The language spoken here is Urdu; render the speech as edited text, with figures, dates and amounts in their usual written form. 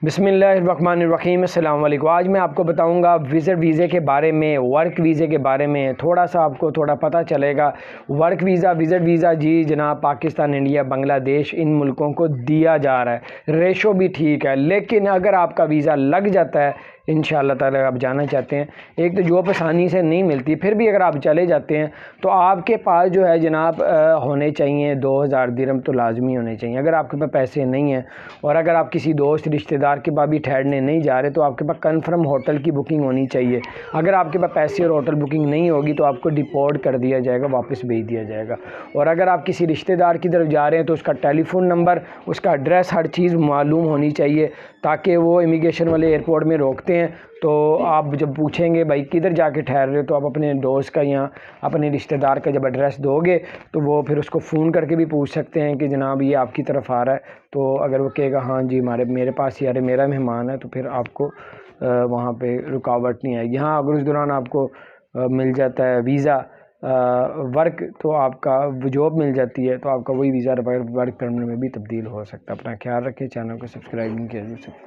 بسم اللہ الرحمن الرحیم۔ السلام علیکم۔ آج میں آپ کو بتاؤں گا وزٹ ویزے کے بارے میں، ورک ویزے کے بارے میں تھوڑا سا آپ کو پتہ چلے گا۔ ورک ویزا، وزٹ ویزا جی جناب پاکستان، انڈیا، بنگلہ دیش، ان ملکوں کو دیا جا رہا ہے، ریشو بھی ٹھیک ہے، لیکن اگر آپ کا ویزا لگ جاتا ہے انشاءاللہ تعالی آپ جانا چاہتے ہیں، ایک تو جاب آسانی سے نہیں ملتی، پھر بھی اگر آپ چلے جاتے ہیں تو آپ کے پاس جو ہے جناب ہونے چاہیے 2000 درہم تو لازمی ہونے چاہیے۔ اگر آپ کے پاس پیسے نہیں ہیں اور اگر آپ کسی دوست رشتہ دار کے پاس بھی ٹھہرنے نہیں جا رہے تو آپ کے پاس کنفرم ہوٹل کی بکنگ ہونی چاہیے۔ اگر آپ کے پاس پیسے اور ہوٹل بکنگ نہیں ہوگی تو آپ کو ڈیپورٹ کر دیا جائے گا، واپس بھیج دیا جائے گا۔ اور اگر آپ کسی رشتہ دار کی طرف جا رہے ہیں تو اس کا ٹیلی فون نمبر، اس کا ایڈریس، ہر چیز معلوم ہونی چاہیے، تاکہ وہ امیگریشن والے ایئرپورٹ میں روکتے ہیں تو آپ جب پوچھیں گے بھائی کدھر جا کے ٹھہر رہے ہو تو آپ اپنے دوست کا یا اپنے رشتہ دار کا جب ایڈریس دو گے تو وہ پھر اس کو فون کر کے بھی پوچھ سکتے ہیں کہ جناب یہ آپ کی طرف آ رہا ہے، تو اگر وہ کہے گا ہاں جی میرے پاس ہی آ رہے، میرا مہمان ہے، تو پھر آپ کو وہاں پہ رکاوٹ نہیں آئے گی۔ ہاں اگر اس دوران آپ کو مل جاتا ہے ویزا ورک تو آپ کا جاب مل جاتی ہے تو آپ کا وہی ویزا ورک پرمٹ میں بھی تبدیل ہو سکتا ہے۔ اپنا خیال رکھیں، چینل کو سبسکرائب نہیں کیا جا سکتا۔